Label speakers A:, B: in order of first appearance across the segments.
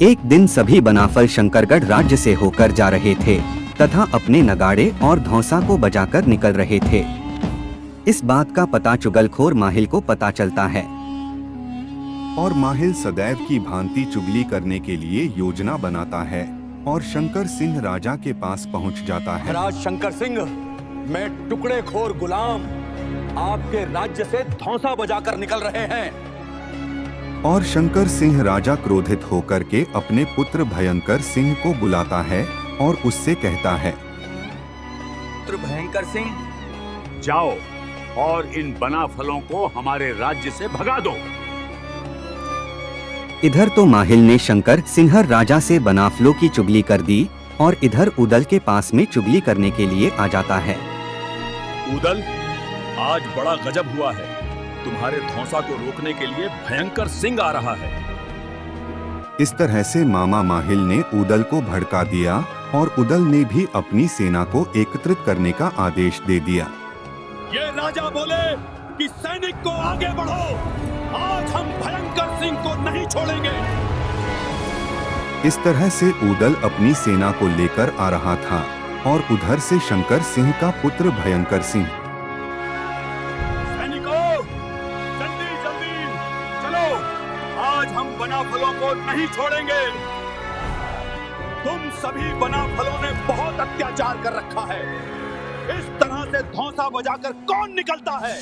A: एक दिन सभी बनाफल शंकरगढ़ राज्य से होकर जा रहे थे तथा अपने नगाड़े और धौंसा को बजाकर निकल रहे थे। इस बात का पता चुगलखोर माहिल को पता चलता है
B: और माहिल सदैव की भांति चुगली करने के लिए योजना बनाता है और शंकर सिंह राजा के पास पहुंच जाता है।
C: महाराज शंकर सिंह, मैं टुकड़ेखोर गुलाम आपके राज्य से धौंसा बजाकर निकल रहे हैं।
B: और शंकर सिंह राजा क्रोधित होकर के अपने पुत्र भयंकर सिंह को बुलाता है और उससे कहता है,
C: पुत्र भयंकर सिंह,
D: जाओ और इन बनाफलों को हमारे राज्य से भगा दो।
A: इधर तो माहिल ने शंकर सिंह राजा से बनाफलों की चुगली कर दी और इधर उदल के पास में चुगली करने के लिए आ जाता है।
D: उदल, आज बड़ा गजब हुआ है। तुम्हारे धौंसा को रोकने के लिए भयंकर सिंह आ रहा है।
B: इस तरह से मामा माहिल ने उदल को भड़का दिया और उदल ने भी अपनी सेना को एकत्रित करने का आदेश दे दिया।
D: ये राजा बोले कि सैनिक को आगे बढ़ो, आज हम भयंकर सिंह को नहीं छोड़ेंगे।
B: इस तरह से उदल अपनी सेना को लेकर आ रहा था और उधर से शंकर सिंह का पुत्र भयंकर सिंह।
D: आज हम बनाफलों को नहीं छोड़ेंगे। तुम सभी बनाफलों ने बहुत अत्याचार कर रखा है। इस तरह से धौंसा बजाकर कौन निकलता है?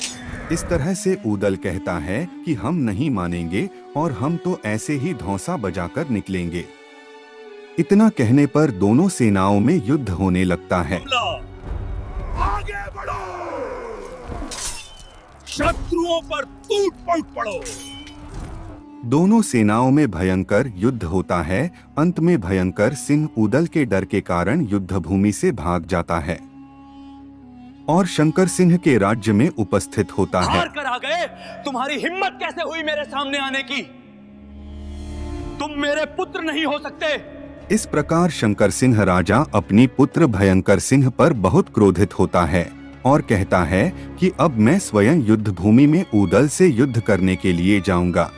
B: इस तरह से उदल कहता है कि हम नहीं मानेंगे और हम तो ऐसे ही धौंसा बजाकर निकलेंगे। इतना कहने पर दोनों सेनाओं में युद्ध होने लगता है।
D: आगे बढ़ो, शत्रुओं पर टूट पड़ो।
B: दोनों सेनाओं में भयंकर युद्ध होता है। अंत में भयंकर सिंह उदल के डर के कारण युद्ध भूमि से भाग जाता है और शंकर सिंह के राज्य में उपस्थित होता है।
C: हार कर आ गए? तुम्हारी हिम्मत कैसे हुई मेरे सामने आने की? तुम मेरे पुत्र नहीं हो सकते।
B: इस प्रकार शंकर सिंह राजा अपनी पुत्र भयंकर सिंह पर बहुत क्रोधित होता है और कहता है कि अब मैं स्वयं युद्ध भूमि में उदल से युद्ध करने के लिए जाऊंगा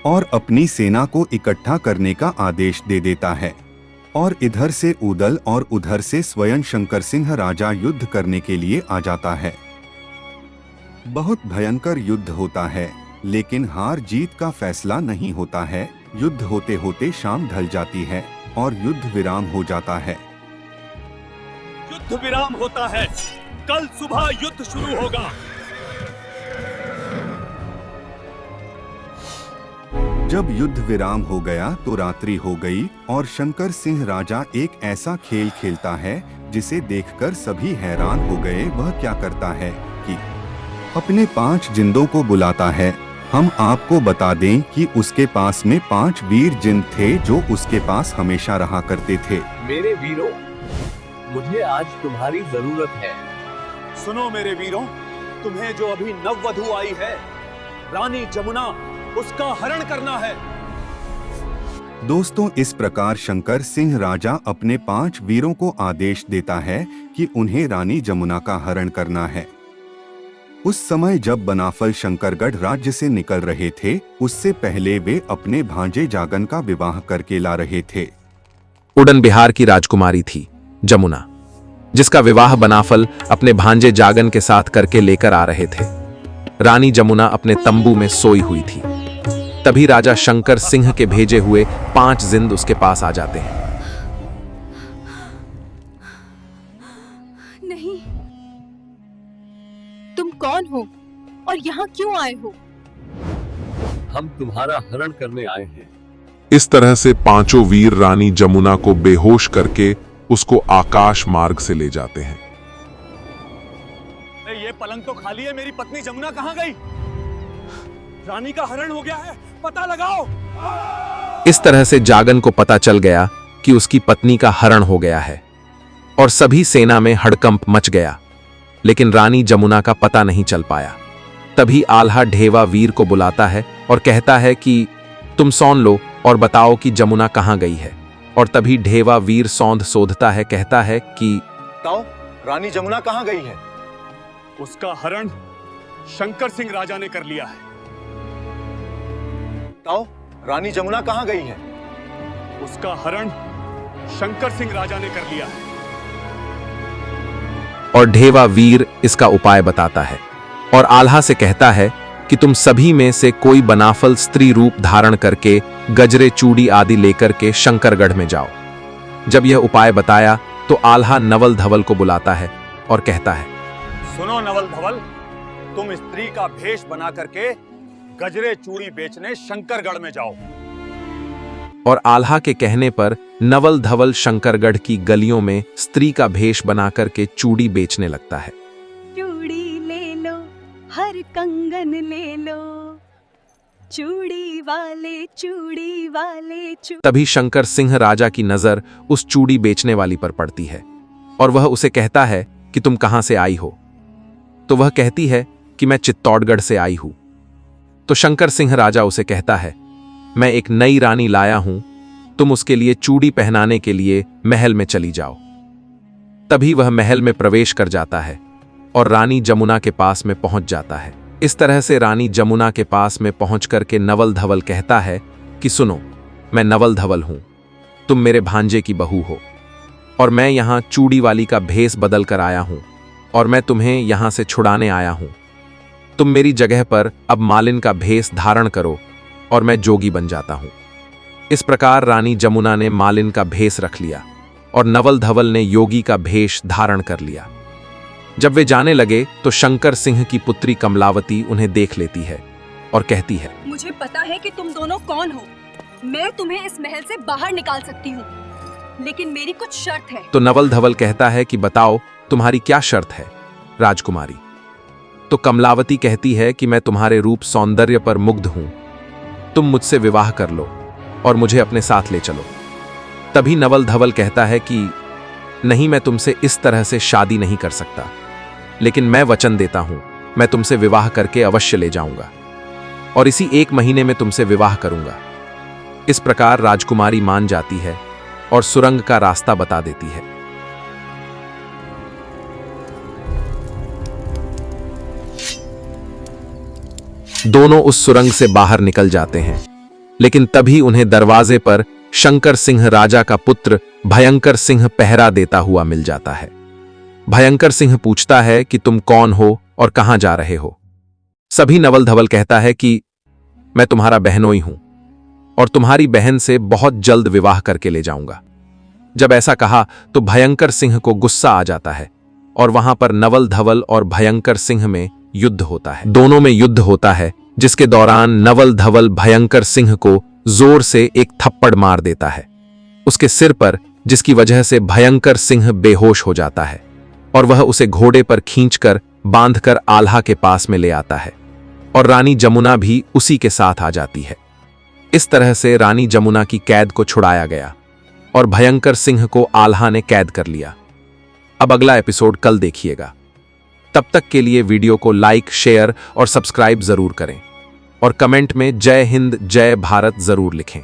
B: और अपनी सेना को इकट्ठा करने का आदेश दे देता है। और इधर से उदल और उधर से स्वयं शंकर सिंह राजा युद्ध करने के लिए आ जाता है। बहुत भयंकर युद्ध होता है, लेकिन हार जीत का फैसला नहीं होता है। युद्ध होते होते शाम ढल जाती है और युद्ध विराम हो जाता है।
D: युद्ध विराम होता है, कल सुबह युद्ध शुरू होगा।
B: जब युद्ध विराम हो गया तो रात्रि हो गई और शंकर सिंह राजा एक ऐसा खेल खेलता है जिसे देखकर सभी हैरान हो गए। वह क्या करता है कि अपने 5 जिंदों को बुलाता है। हम आपको बता दें कि उसके पास में 5 वीर जिंद थे जो उसके पास हमेशा रहा करते थे।
E: मेरे वीरों, मुझे आज तुम्हारी जरूरत है।
C: सुनो मेरे वीरों, तुम्हें जो अभी नववधु आई है, रानी जमुना, उसका हरण करना है।
B: दोस्तों, इस प्रकार शंकर सिंह राजा अपने 5 वीरों को आदेश देता है कि उन्हें रानी जमुना का हरण करना है। उस समय जब बनाफल शंकरगढ़ राज्य से निकल रहे थे, उससे पहले वे अपने भांजे जागन का विवाह करके ला रहे थे।
F: उड़न बिहार की राजकुमारी थी जमुना, जिसका विवाह बनाफल अपने भांजे जागन के साथ करके लेकर आ रहे थे। रानी जमुना अपने तंबू में सोई हुई थी। तभी राजा शंकर सिंह के भेजे हुए 5 जिंद उसके पास आ जाते हैं।
G: नहीं, तुम कौन हो और यहाँ क्यों आए हो?
E: हम तुम्हारा हरण करने आए हैं।
H: इस तरह से 5 वीर रानी जमुना को बेहोश करके उसको आकाश मार्ग से ले जाते हैं।
C: ये पलंग तो खाली है, मेरी पत्नी जमुना कहाँ गई? रानी का हरण हो गया है, पता लगाओ।
F: इस तरह से जागन को पता चल गया कि उसकी पत्नी का हरण हो गया है और सभी सेना में हड़कंप मच गया, लेकिन रानी जमुना का पता नहीं चल पाया। तभी आल्हा ढेवा वीर को बुलाता है और कहता है कि तुम सौंध लो और बताओ कि जमुना कहाँ गई है। और तभी ढेवा वीर सौंध सोधता है, कहता है कि
C: बताओ, रानी जमुना कहाँ गई है?
D: उसका हरण शंकर सिंह राजा ने कर लिया है।
C: बताओ, रानी जमुना कहाँ गई है? उसका हरण शंकर सिंह राजा ने कर लिया है।
F: और ढेवा वीर इसका उपाय बताता है और आल्हा से कहता है कि तुम सभी में से कोई बनाफल स्त्री रूप धारण करके गजरे चूड़ी आदि लेकर के शंकरगढ़ में जाओ। जब यह उपाय बताया तो आल्हा नवल धवल को बुलाता है और कहता है,
C: सुनो नवल धवल, तुम स्त्री का भेष बना करके गजरे चूड़ी बेचने शंकरगढ़ में जाओ।
F: और आल्हा के कहने पर नवल धवल शंकरगढ़ की गलियों में स्त्री का भेष बना करके चूड़ी बेचने लगता है।
G: चूड़ी ले लो, हर कंगन ले लो, चूड़ी वाले
F: तभी शंकर सिंह राजा की नजर उस चूड़ी बेचने वाली पर पड़ती है और वह उसे कहता है कि तुम कहां से आई हो। तो वह कहती है कि मैं चित्तौड़गढ़ से आई हूं। तो शंकर सिंह राजा उसे कहता है, मैं एक नई रानी लाया हूं, तुम उसके लिए चूड़ी पहनाने के लिए महल में चली जाओ। तभी वह महल में प्रवेश कर जाता है और रानी जमुना के पास में पहुंच जाता है। इस तरह से रानी जमुना के पास में पहुंच करके नवल धवल कहता है कि सुनो, मैं नवल धवल हूं, तुम मेरे भांजे की बहू हो और मैं यहां चूड़ी वाली का भेष बदल कर आया हूं और मैं तुम्हें यहां से छुड़ाने आया हूं। तुम मेरी जगह पर अब मालिन का भेष धारण करो और मैं जोगी बन जाता हूं। इस प्रकार रानी जमुना ने मालिन का भेष रख लिया और नवल धवल ने योगी का भेष धारण कर लिया। जब वे जाने लगे तो शंकर सिंह की पुत्री कमलावती उन्हें देख लेती है और कहती है,
G: मुझे पता है कि तुम दोनों कौन हो। मैं तुम्हें इस महल से बाहर निकाल सकती हूँ, लेकिन मेरी कुछ शर्त है।
F: तो नवल धवल कहता है कि बताओ तुम्हारी क्या शर्त है राजकुमारी। तो कमलावती कहती है कि मैं तुम्हारे रूप सौंदर्य पर मुग्ध हूं, तुम मुझसे विवाह कर लो और मुझे अपने साथ ले चलो। तभी नवल धवल कहता है कि नहीं, मैं तुमसे इस तरह से शादी नहीं कर सकता, लेकिन मैं वचन देता हूं, मैं तुमसे विवाह करके अवश्य ले जाऊंगा और इसी 1 महीने में तुमसे विवाह करूंगा। इस प्रकार राजकुमारी मान जाती है और सुरंग का रास्ता बता देती है। दोनों उस सुरंग से बाहर निकल जाते हैं, लेकिन तभी उन्हें दरवाजे पर शंकर सिंह राजा का पुत्र भयंकर सिंह पहरा देता हुआ मिल जाता है। भयंकर सिंह पूछता है कि तुम कौन हो और कहां जा रहे हो। सभी नवल धवल कहता है कि मैं तुम्हारा बहनोई हूं और तुम्हारी बहन से बहुत जल्द विवाह करके ले जाऊंगा। जब ऐसा कहा तो भयंकर सिंह को गुस्सा आ जाता है और वहां पर नवल धवल और भयंकर सिंह में युद्ध होता है। दोनों में युद्ध होता है, जिसके दौरान नवल धवल भयंकर सिंह को जोर से एक थप्पड़ मार देता है उसके सिर पर, जिसकी वजह से भयंकर सिंह बेहोश हो जाता है और वह उसे घोड़े पर खींचकर बांधकर आल्हा के पास में ले आता है और रानी जमुना भी उसी के साथ आ जाती है। इस तरह से रानी जमुना की कैद को छुड़ाया गया और भयंकर सिंह को आल्हा ने कैद कर लिया। अब अगला एपिसोड कल देखिएगा। तब तक के लिए वीडियो को लाइक, शेयर और सब्सक्राइब जरूर करें और कमेंट में जय हिंद जय भारत जरूर लिखें।